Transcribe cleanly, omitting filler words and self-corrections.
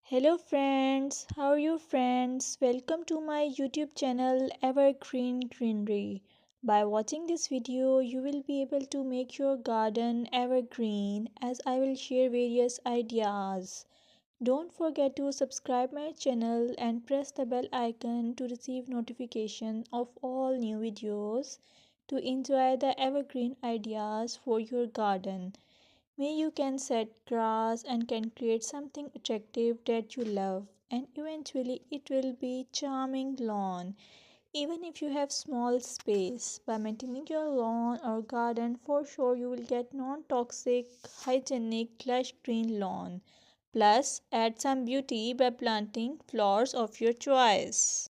Hello friends, how are you friends? Welcome to my YouTube channel Evergreen Greenery. By watching this video, you will be able to make your garden evergreen as I will share various ideas. Don't forget to subscribe my channel and press the bell icon to receive notification of all new videos to enjoy the evergreen ideas for your garden. May you can set grass and can create something attractive that you love and eventually it will be charming lawn. Even if you have small space, by maintaining your lawn or garden for sure you will get non-toxic, hygienic, lush green lawn. Plus add some beauty by planting flowers of your choice.